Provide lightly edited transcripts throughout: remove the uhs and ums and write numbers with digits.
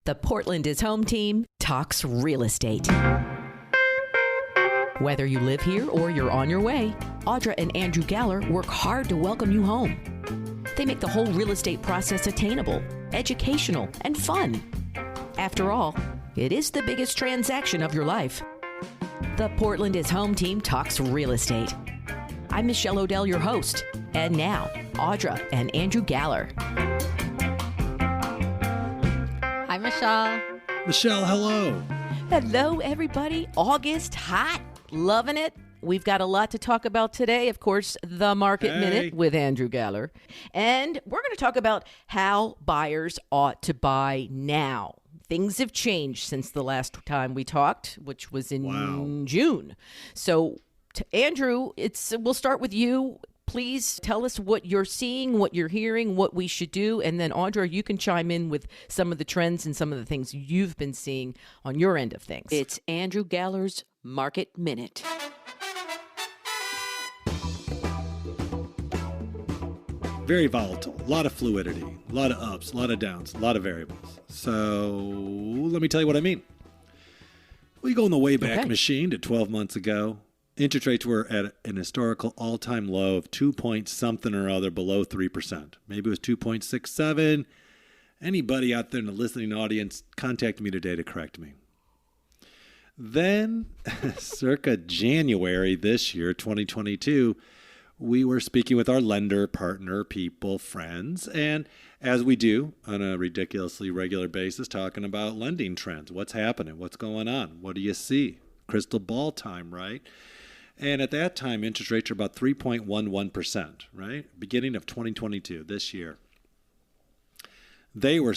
The Portland is Home team talks real estate. Whether you live here or you're on your way, Audra and Andrew Galler work hard to welcome you home. They make the whole real estate process attainable, educational, and fun. After all, it is the biggest transaction of your life. The Portland is Home team talks real estate. I'm Michelle Odell, your host. And now, Audra and Andrew Galler. Hi, Michelle. Michelle, hello. Hello, everybody. August, hot. Loving it. We've got a lot to talk about today. Of course, the Market Minute with Andrew Galler. And we're going to talk about how buyers ought to buy now. Things have changed since the last time we talked, which was in June. So, Andrew, we'll start with you. Please tell us what you're seeing, what you're hearing, what we should do. And then, Audra, you can chime in with some of the trends and some of the things you've been seeing on your end of things. It's Andrew Galler's Market Minute. Very volatile, a lot of fluidity, a lot of ups, a lot of downs, a lot of variables. So let me tell you what I mean. We go in the Wayback Machine to 12 months ago. Interest rates were at an historical all-time low of 2 point something or other below 3%. Maybe it was 2.67. Anybody out there in the listening audience, contact me today to correct me. Then, circa January this year, 2022, we were speaking with our lender, partner, people, friends, and as we do on a ridiculously regular basis, talking about lending trends. What's happening? What's going on? What do you see? Crystal ball time, right? And at that time, interest rates are about 3.11%, right? Beginning of 2022, this year. They were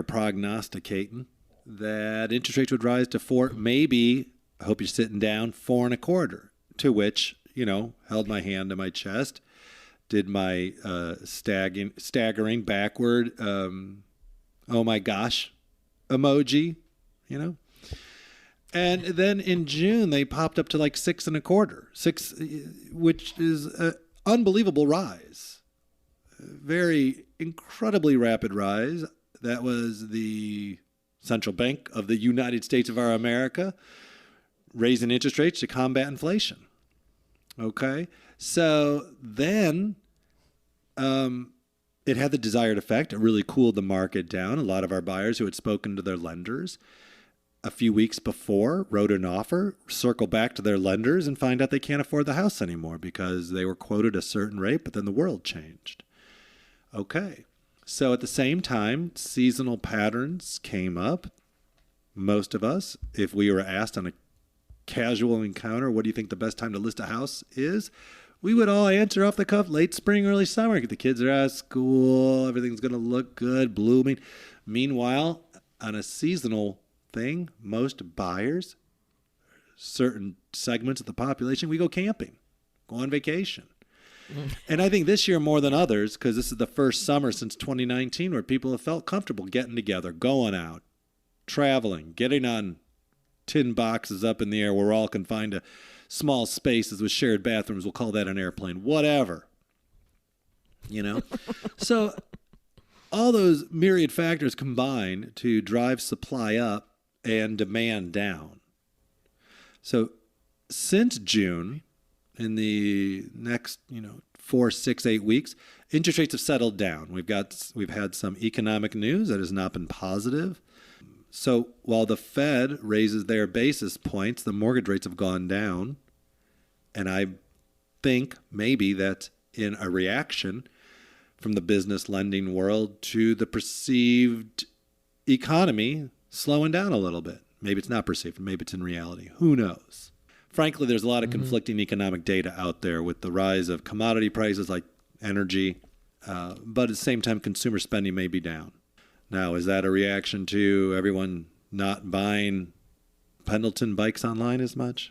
prognosticating that interest rates would rise to 4, maybe, I hope you're sitting down, 4.25%, to which, held my hand to my chest, did my staggering backward, oh my gosh, emoji, And then in June, they popped up to like 6.25%, which is an unbelievable rise. Very incredibly rapid rise. That was the Central Bank of the United States of America raising interest rates to combat inflation. Okay, so then it had the desired effect. It really cooled the market down. A lot of our buyers who had spoken to their lenders a few weeks before wrote an offer, circle back to their lenders and find out they can't afford the house anymore because they were quoted a certain rate, but then the world changed. Okay, so at the same time, seasonal patterns came up. Most of us, if we were asked on a casual encounter, what do you think the best time to list a house is? We would all answer off the cuff, late spring, early summer. The kids are out of school. Everything's going to look good, blooming. Meanwhile, on a seasonal thing, most buyers, certain segments of the population, we go camping, go on vacation. And I think this year more than others, because this is the first summer since 2019 where people have felt comfortable getting together, going out, traveling, getting on tin boxes up in the air where we're all confined to small spaces with shared bathrooms. We'll call that an airplane, whatever. So all those myriad factors combine to drive supply up and demand down. So since June, in the next 4, 6, 8 weeks, interest rates have settled down. We've had some economic news that has not been positive. So while the Fed raises their basis points, the mortgage rates have gone down. And I think maybe that's in a reaction from the business lending world to the perceived economy slowing down a little bit. Maybe it's not perceived. Maybe it's in reality. Who knows? Frankly, there's a lot of conflicting economic data out there with the rise of commodity prices like energy. But at the same time, consumer spending may be down. Now, is that a reaction to everyone not buying Pendleton bikes online as much?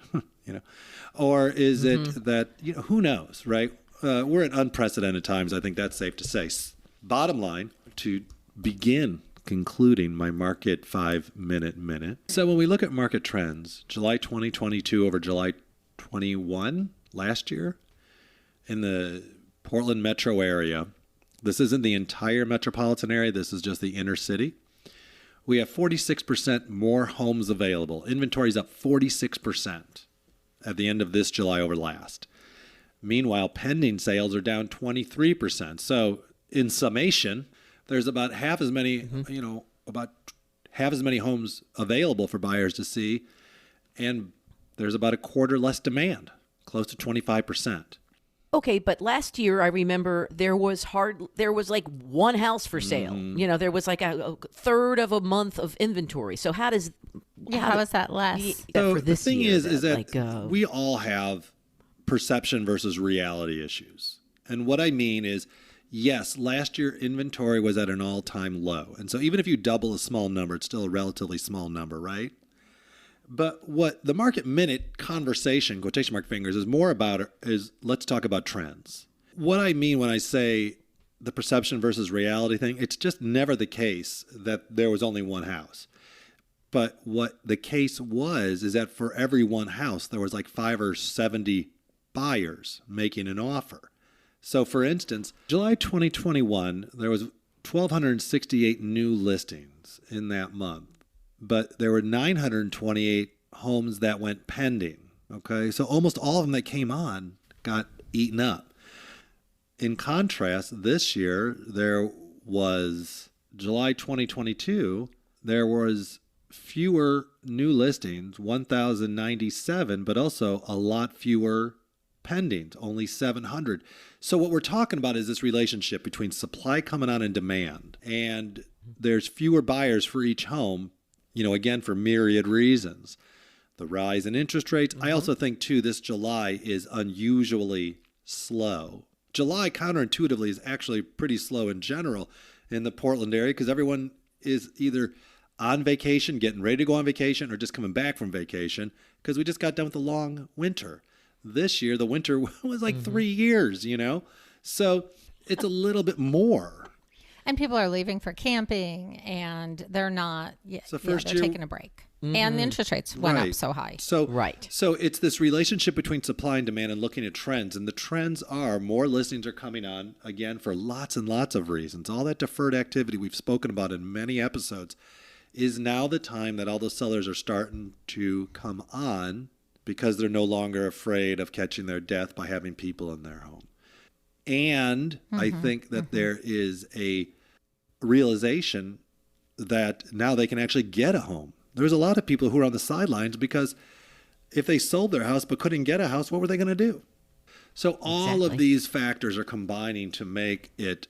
Or is it that, who knows, right? We're at unprecedented times. I think that's safe to say. Bottom line, to begin concluding my Market 5-minute minute. So when we look at market trends, July 2022 over July 21 last year in the Portland metro area, this isn't the entire metropolitan area, this is just the inner city. we have 46% more homes available. Inventory's up 46% at the end of this July over last. Meanwhile, pending sales are down 23%. So in summation, there's about half as many, about half as many homes available for buyers to see, and there's about a quarter less demand, close to 25%. Okay, but last year I remember there was like one house for sale. There was like a third of a month of inventory. So how was that less? So for this the thing year, is that we all have perception versus reality issues. And what I mean is, yes, last year inventory was at an all-time low. And so even if you double a small number, it's still a relatively small number, right? But what the market minute conversation, quotation mark fingers, is more about is let's talk about trends. What I mean when I say the perception versus reality thing, it's just never the case that there was only one house. But what the case is that for every one house, there was like 5 or 70 buyers making an offer. So for instance, July 2021, there was 1,268 new listings in that month. But there were 928 homes that went pending, okay? So almost all of them that came on got eaten up. In contrast, this year, there was, July 2022, there was fewer new listings, 1,097, but also a lot fewer pendings, only 700. So what we're talking about is this relationship between supply coming on and demand, and there's fewer buyers for each home, again, for myriad reasons. The rise in interest rates. I also think, too, this July is unusually slow. July, counterintuitively, is actually pretty slow in general in the Portland area because everyone is either on vacation, getting ready to go on vacation, or just coming back from vacation because we just got done with a long winter. This year, the winter was like 3 years, So it's a little bit more. And people are leaving for camping, and they're not. They're taking a break, and the interest rates went up so high. So it's this relationship between supply and demand, and looking at trends. And the trends are more listings are coming on again for lots and lots of reasons. All that deferred activity we've spoken about in many episodes is now the time that all those sellers are starting to come on because they're no longer afraid of catching their death by having people in their home. And I think that there is a realization that now they can actually get a home. There's a lot of people who are on the sidelines because if they sold their house but couldn't get a house, what were they going to do? So all of these factors are combining to make it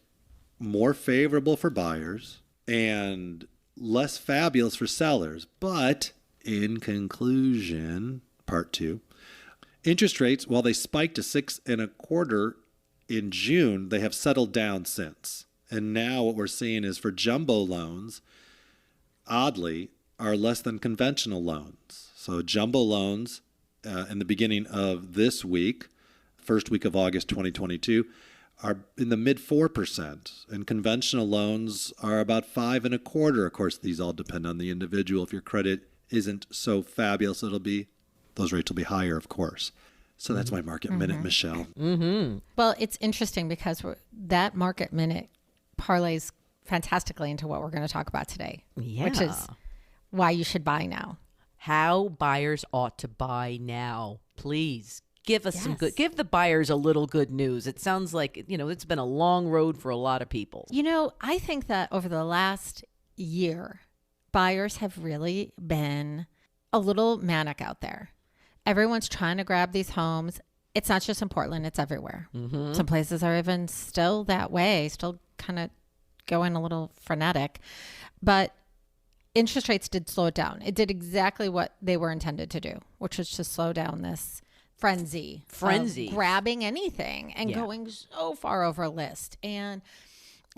more favorable for buyers and less fabulous for sellers. But in conclusion, part 2, interest rates, while they spiked to 6.25% in June, they have settled down since. And now what we're seeing is for jumbo loans, oddly, are less than conventional loans. So jumbo loans in the beginning of this week, first week of August 2022, are in the mid 4%. And conventional loans are about 5.25%. Of course, these all depend on the individual. If your credit isn't so fabulous, those rates will be higher, of course. So that's my market minute, Michelle. Well, it's interesting because that market minute parlays fantastically into what we're going to talk about today, which is why you should buy now. How buyers ought to buy now. Please give us give the buyers a little good news. It sounds like, it's been a long road for a lot of people. I think that over the last year, buyers have really been a little manic out there. Everyone's trying to grab these homes. It's not just in Portland, it's everywhere. Some places are even still that way, still kind of going a little frenetic. But interest rates did slow it down. It did exactly what they were intended to do, which was to slow down this frenzy. Of grabbing anything and going so far over a list. And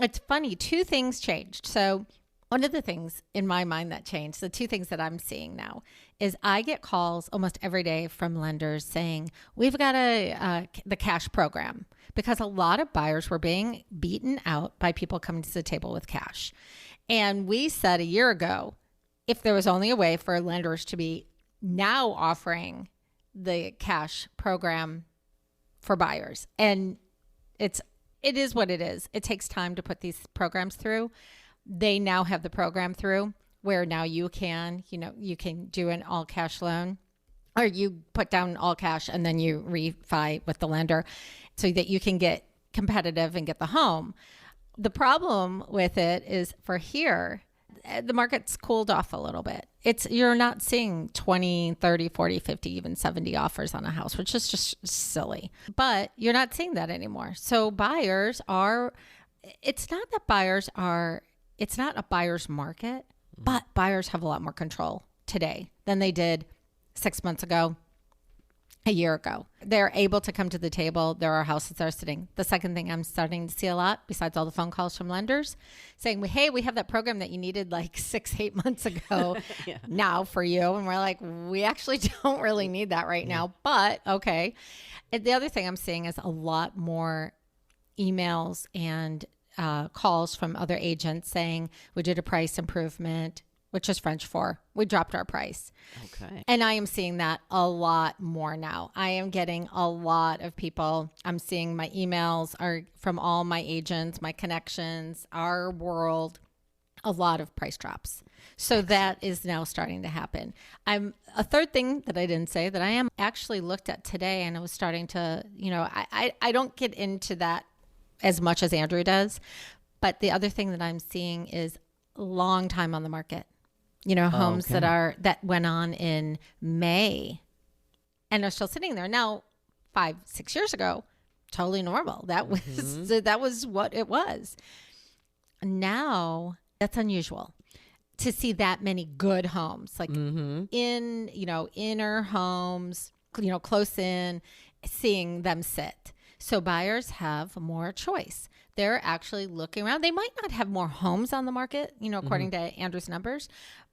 it's funny, 2 things changed. So one of the things in my mind that changed, the 2 things that I'm seeing now, is I get calls almost every day from lenders saying, we've got the cash program, because a lot of buyers were being beaten out by people coming to the table with cash. And we said a year ago, if there was only a way for lenders to be now offering the cash program for buyers. And it is what it is. It takes time to put these programs through. They now have the program through. where now you can do an all cash loan, or you put down all cash and then you refi with the lender so that you can get competitive and get the home. The problem with it is for here, the market's cooled off a little bit. You're not seeing 20, 30, 40, 50, even 70 offers on a house, which is just silly. But you're not seeing that anymore. So it's not a buyer's market, but buyers have a lot more control today than they did 6 months ago, a year ago. They're able to come to the table. There are houses that are sitting. The second thing I'm starting to see a lot, besides all the phone calls from lenders saying, hey, we have that program that you needed like 6-8 months ago now for you. And we're like, we actually don't really need that right now, but okay. And the other thing I'm seeing is a lot more emails and calls from other agents saying, we did a price improvement, which is French for we dropped our price. Okay. And I am seeing that a lot more now. I am getting a lot of people. I'm seeing my emails are from all my agents, my connections, our world, a lot of price drops. So that is now starting to happen. A third thing that I didn't say that I am actually looked at today, and I was starting to, I don't get into that as much as Andrew does. But the other thing that I'm seeing is long time on the market. Homes that went on in May and are still sitting there now. 5-6 years ago, totally normal. That was what it was. Now that's unusual to see that many good homes, like inner homes, close in, seeing them sit. So buyers have more choice. They're actually looking around. They might not have more homes on the market, according to Andrew's numbers,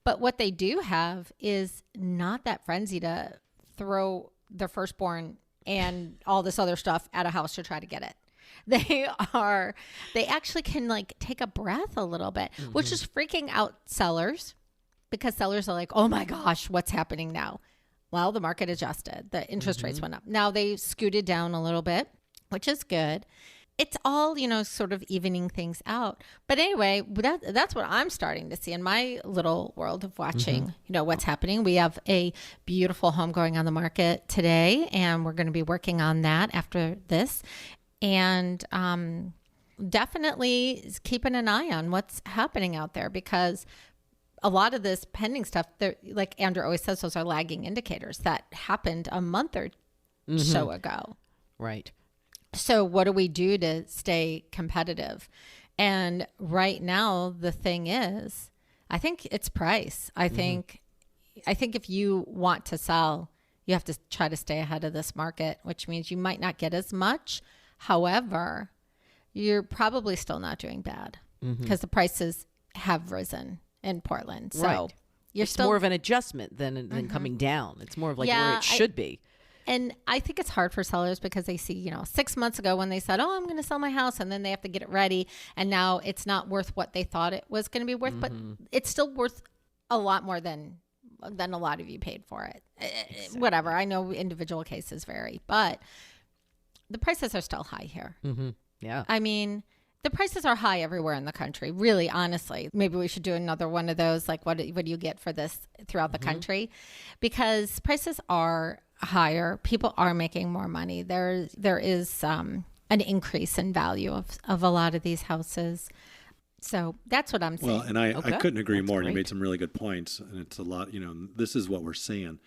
but what they do have is not that frenzy to throw their firstborn and all this other stuff at a house to try to get it. They actually can like take a breath a little bit, which is freaking out sellers, because sellers are like, oh my gosh, what's happening now? Well, the market adjusted. The interest rates went up. Now they scooted down a little bit, which is good. It's all, sort of evening things out. But anyway, that's what I'm starting to see in my little world of watching, what's happening. We have a beautiful home going on the market today, and we're going to be working on that after this. And definitely keeping an eye on what's happening out there, because a lot of this pending stuff, like Andrew always says, those are lagging indicators that happened a month or so ago. Right. So what do we do to stay competitive? And right now, the thing is, I think it's price. I think if you want to sell, you have to try to stay ahead of this market, which means you might not get as much. However, you're probably still not doing bad because the prices have risen in Portland. So it's still more of an adjustment than coming down. It's more of like where it should be. And I think it's hard for sellers because they see, 6 months ago when they said, oh, I'm going to sell my house, and then they have to get it ready. And now it's not worth what they thought it was going to be worth, but it's still worth a lot more than a lot of you paid for it. Exactly. Whatever. I know individual cases vary, but the prices are still high here. Yeah. I mean, the prices are high everywhere in the country, really, honestly. Maybe we should do another one of those, like what do you get for this throughout the country? Because prices are higher. People are making more money. There is an increase in value of a lot of these houses. So that's what I'm saying. Well, and I couldn't agree more. Great. You made some really good points, and it's a lot, this is what we're seeing.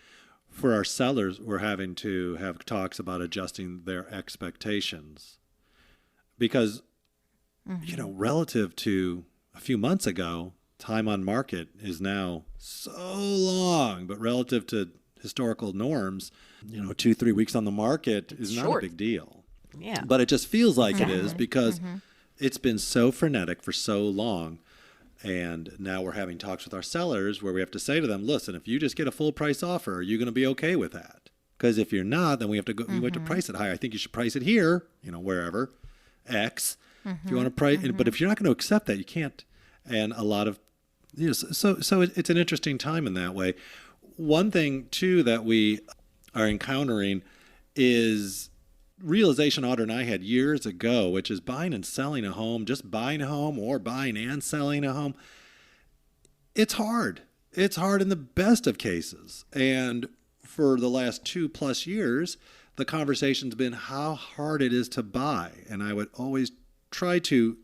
For our sellers, we're having to have talks about adjusting their expectations because, relative to a few months ago, time on market is now so long, but relative to historical norms, 2-3 weeks on the market is not a big deal. Yeah. But it just feels like it is because it's been so frenetic for so long. And now we're having talks with our sellers where we have to say to them, listen, if you just get a full price offer, are you going to be okay with that? Because if you're not, then we have to go, we have to price it higher. I think you should price it here, wherever, X. If you want to price, but if you're not going to accept that, you can't. And a lot of, so it's an interesting time in that way. One thing, too, that we are encountering is realization Audra and I had years ago, which is buying and selling a home, just buying a home or buying and selling a home. it's hard. It's hard in the best of cases. And for the last 2+ years, the conversation's been how hard it is to buy. And I would always try to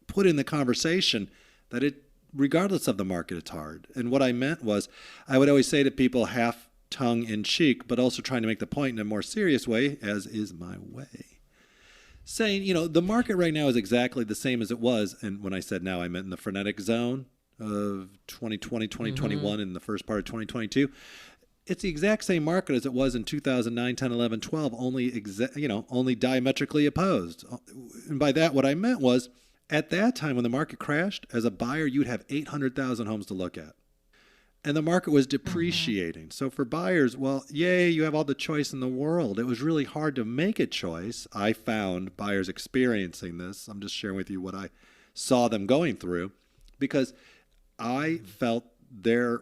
put in the conversation that regardless of the market, it's hard. And what I meant was, I would always say to people, half tongue in cheek, but also trying to make the point in a more serious way, as is my way. Saying, the market right now is exactly the same as it was. And when I said now, I meant in the frenetic zone of 2020, 2021, and the first part of 2022. It's the exact same market as it was in 2009, 10, 11, 12, only diametrically opposed. And by that, what I meant was, at that time when the market crashed, as a buyer, you'd have 800,000 homes to look at. And the market was depreciating. So for buyers, well, yay, you have all the choice in the world. It was really hard to make a choice. I found buyers experiencing this. I'm just sharing with you what I saw them going through, because I felt their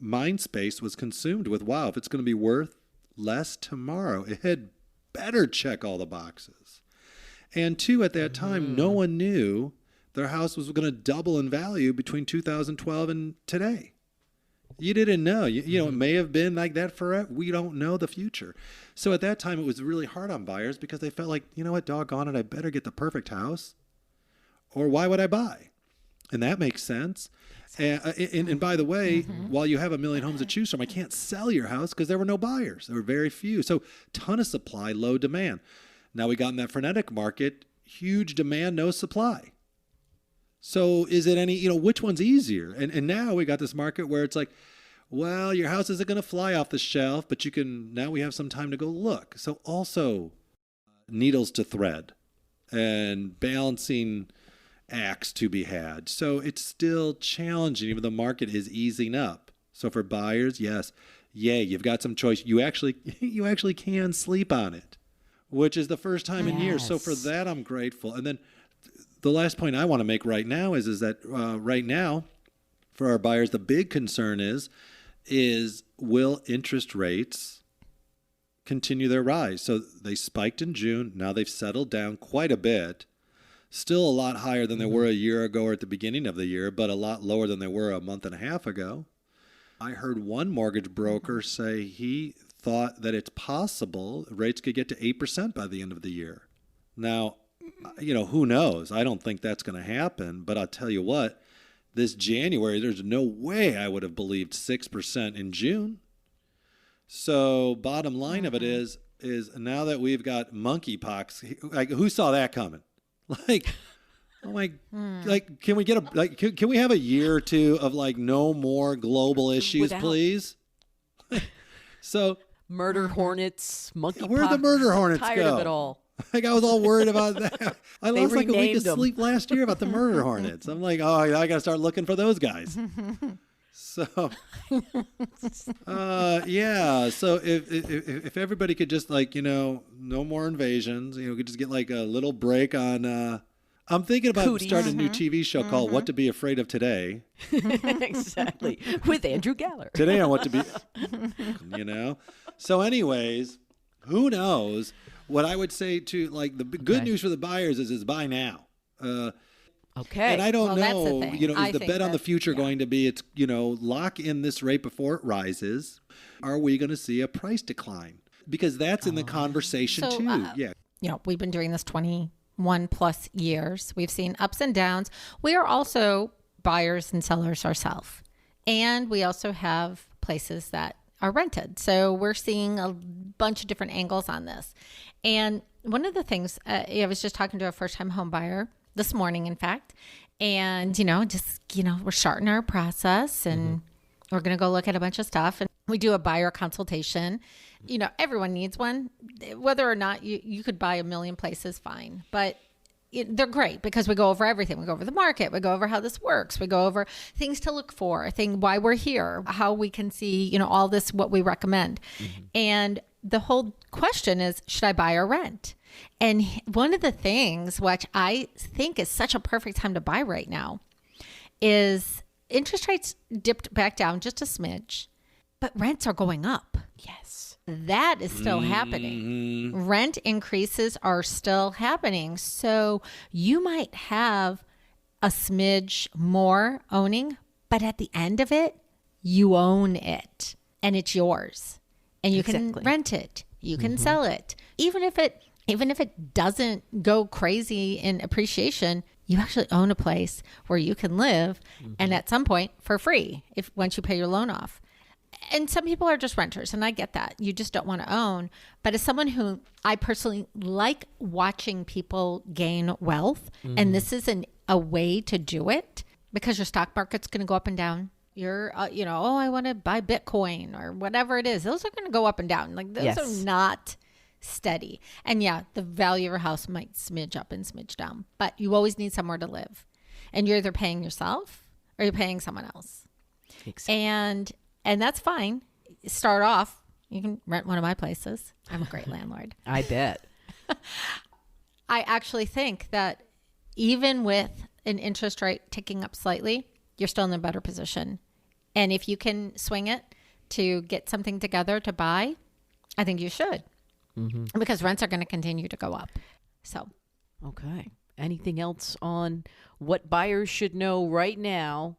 mind space was consumed with, wow, if it's going to be worth less tomorrow, it had better check all the boxes. And two, at that time, no one knew their house was going to double in value between 2012 and today. You didn't know. It may have been like that forever. We don't know the future. So at that time, it was really hard on buyers because they felt like, you know what, doggone it, I better get the perfect house, or why would I buy? And that makes sense. And by the way, while you have 1 million homes to choose from, I can't sell your house because there were no buyers. There were very few. So ton of supply, low demand. Now we got in that frenetic market, huge demand, no supply. So is it which one's easier? And now we got this market where it's like, well, your house isn't going to fly off the shelf, but now we have some time to go look. So also needles to thread and balancing acts to be had. So it's still challenging, even though the market is easing up. So for buyers, yes, yay, you've got some choice. You actually can sleep on it, which is the first time in years. So for that, I'm grateful. And then the last point I want to make right now is that right now, for our buyers, the big concern is will interest rates continue their rise? So they spiked in June. Now they've settled down quite a bit. Still a lot higher than they were a year ago or at the beginning of the year, but a lot lower than they were a month and a half ago. I heard one mortgage broker say he thought that it's possible rates could get to 8% by the end of the year. Now, who knows? I don't think that's going to happen, but I'll tell you what, this January, there's no way I would have believed 6% in June. So bottom line of it is now that we've got monkeypox, like who saw that coming? Like, oh my, like, can we can we have a year or two of like no more global issues, please? So murder hornets, monkeypox. Where'd the murder hornets tired go? Of it all. Like I was all worried about that. I lost like a week of sleep last year about the murder hornets. I'm like, oh, I got to start looking for those guys. So, yeah. So if everybody could just no more invasions, could just get like a little break on. I'm thinking about starting a new TV show called What to Be Afraid of Today. Exactly. With Andrew Galler. Today on What to Be, So anyways, who knows? What I would say to the good news for the buyers is buy now. Okay. And I don't know, is the bet on the future going to be it's, lock in this rate before it rises? Are we going to see a price decline? Because that's in the conversation too. We've been doing this 21 plus years. We've seen ups and downs. We are also buyers and sellers ourselves. And we also have places that are rented. So we're seeing a bunch of different angles on this. And one of the things, I was just talking to a first-time home buyer this morning, in fact, and, we're starting our process and we're going to go look at a bunch of stuff. And we do a buyer consultation. Everyone needs one. Whether or not you could buy a million places, fine. But they're great because we go over everything. We go over the market. We go over how this works. We go over things to look for, why we're here, how we can see, all this, what we recommend. And the whole question is, should I buy or rent? And one of the things which I think is such a perfect time to buy right now is interest rates dipped back down just a smidge, but rents are going up. Yes. That is still happening. Rent increases are still happening. So you might have a smidge more owning, But at the end of it, you own it and it's yours. And you can rent it. You can sell it. Even if it doesn't go crazy in appreciation, you actually own a place where you can live and at some point for free once you pay your loan off. And some people are just renters, and I get that. You just don't want to own. But as someone who I personally like watching people gain wealth, and this is a way to do it because your stock market's going to go up and down. You're, I want to buy Bitcoin or whatever it is. Those are going to go up and down. Like those are not steady. And yeah, the value of your house might smidge up and smidge down, but you always need somewhere to live. And you're either paying yourself or you're paying someone else. Exactly. And that's fine. Start off, you can rent one of my places. I'm a great landlord. I bet. I actually think that even with an interest rate ticking up slightly, you're still in a better position. And if you can swing it to get something together to buy, I think you should. Because rents are going to continue to go up. So, okay. Anything else on what buyers should know right now,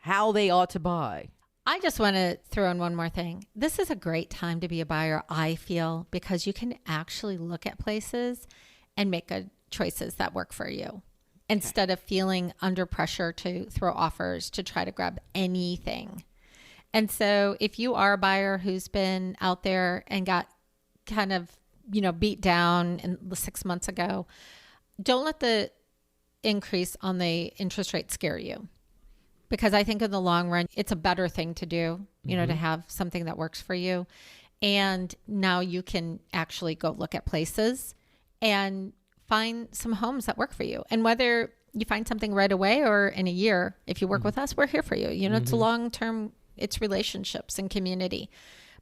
how they ought to buy? I just want to throw in one more thing. This is a great time to be a buyer, I feel, because you can actually look at places and make good choices that work for you instead of feeling under pressure to throw offers to try to grab anything. And so if you are a buyer who's been out there and got kind of, beat down 6 months ago, don't let the increase on the interest rate scare you. Because I think in the long run, it's a better thing to do, to have something that works for you. And now you can actually go look at places and find some homes that work for you. And whether you find something right away or in a year, if you work with us, we're here for you. It's a long-term, it's relationships and community.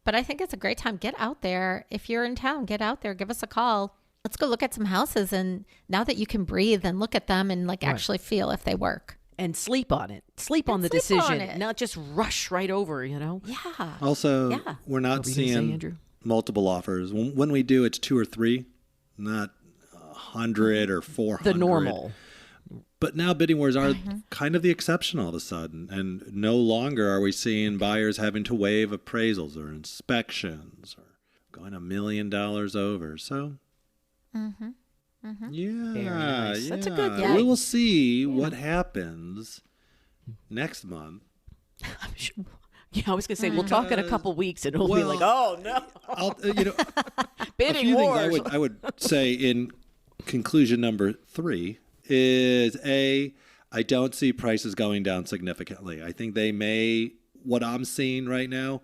But I think it's a great time. Get out there. If you're in town, get out there, give us a call. Let's go look at some houses. And now that you can breathe and look at them and actually feel if they work. And sleep on it. Sleep on the decision, not just rush right over, Yeah. Also, we're not seeing multiple offers. When we do, it's 2 or 3, not 100 or 400. The normal. But now bidding wars are kind of the exception all of a sudden. And no longer are we seeing buyers having to waive appraisals or inspections or going $1 million over. So, yeah. That's a good thing. We will see what happens next month. I'm sure. Yeah, I was going to say, we'll talk in a couple weeks and it'll be like, oh, no. Bidding wars. I would say in conclusion number 3 is I don't see prices going down significantly. I think what I'm seeing right now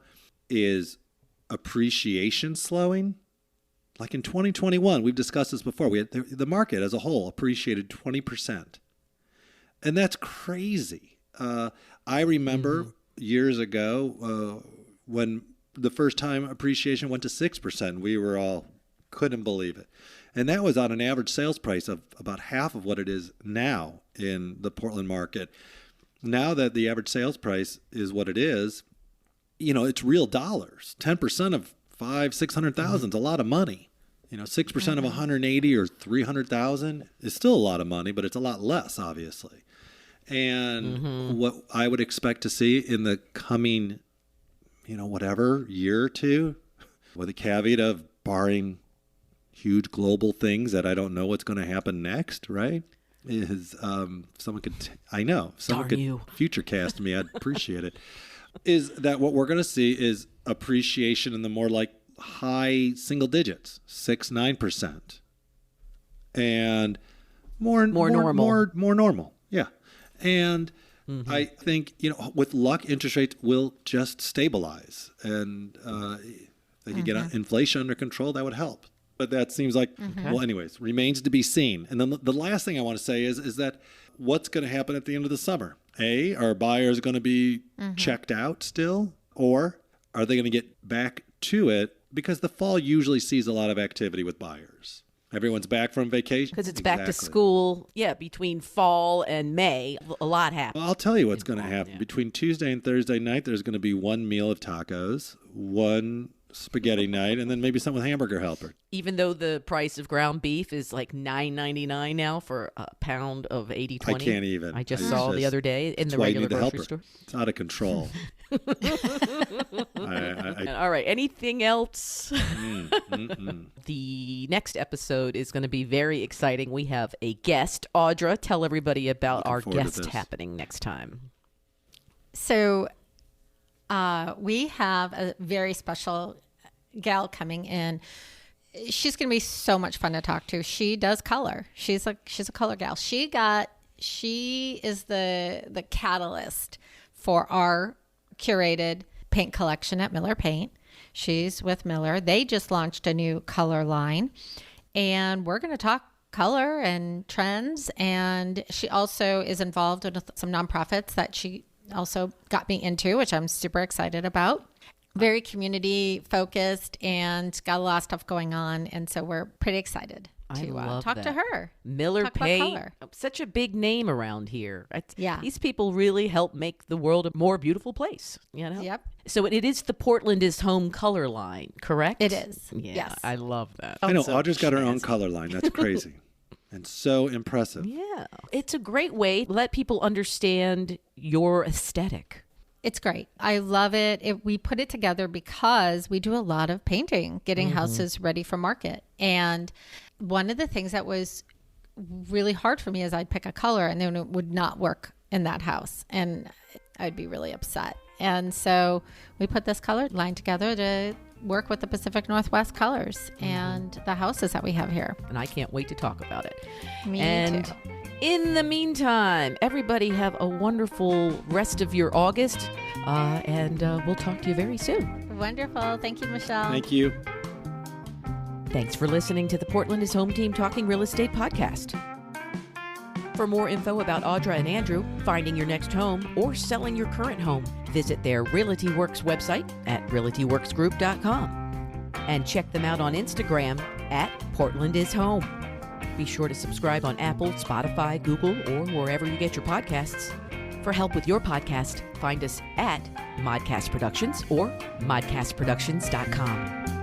is appreciation slowing. Like in 2021, we've discussed this before. The market as a whole appreciated 20%. And that's crazy. I remember years ago when the first time appreciation went to 6%, we were all couldn't believe it. And that was on an average sales price of about half of what it is now in the Portland market. Now that the average sales price is what it is, it's real dollars. 10% of 500,000-600,000 is a lot of money. 6% of 180 or 300,000 is still a lot of money, but it's a lot less, obviously. And what I would expect to see in the coming, year or two, with a caveat of barring huge global things that I don't know what's going to happen next, right? Is someone could future cast me, I'd appreciate it. Is that what we're going to see is appreciation in the more like high single digits, 6-9%, and more normal. Yeah. And I think, with luck, interest rates will just stabilize, and they could get inflation under control. That would help. But that seems like, well, anyways, remains to be seen. And then the last thing I want to say is that what's going to happen at the end of the summer? Are buyers going to be checked out still? Or are they going to get back to it? Because the fall usually sees a lot of activity with buyers. Everyone's back from vacation. Because it's back to school. Yeah, between fall and May, a lot happens. Well, I'll tell you what's going to happen. Yeah. Between Tuesday and Thursday night, there's going to be one meal of tacos, one spaghetti night, and then maybe something with hamburger helper. Even though the price of ground beef is like $9.99 now for a pound of 80/20. I can't even. I just saw the other day in the regular grocery store. It's out of control. All right. Anything else? The next episode is going to be very exciting. We have a guest. Audra, tell everybody about our guest happening next time. So we have a very special gal coming in. She's going to be so much fun to talk to. She does color. She's a color gal. She is the catalyst for our curated paint collection at Miller Paint. She's with Miller. They just launched a new color line, and we're going to talk color and trends. And she also is involved with some nonprofits that she also got me into, which I'm super excited about. Very community focused and got a lot of stuff going on. And so we're pretty excited to talk to her. Miller Paint, such a big name around here. Yeah. These people really help make the world a more beautiful place. You know? Yep. So it is the Portland is Home color line, correct? It is. Yeah, yes. I love that. I know. Audra's got her own color line. That's crazy. And so impressive. Yeah. It's a great way to let people understand your aesthetic. It's great. I love it. We put it together because we do a lot of painting, getting houses ready for market. And one of the things that was really hard for me is I'd pick a color and then it would not work in that house. And I'd be really upset. And so we put this color line together to work with the Pacific Northwest colors and the houses that we have here. And I can't wait to talk about it. Me too. In the meantime, everybody have a wonderful rest of your August, and we'll talk to you very soon. Wonderful. Thank you, Michelle. Thank you. Thanks for listening to the Portland is Home Team Talking Real Estate podcast. For more info about Audra and Andrew, finding your next home, or selling your current home, visit their Realty Works website at realtyworksgroup.com and check them out on Instagram at Portland is Home. Be sure to subscribe on Apple, Spotify, Google, or wherever you get your podcasts. For help with your podcast, find us at Modcast Productions or modcastproductions.com.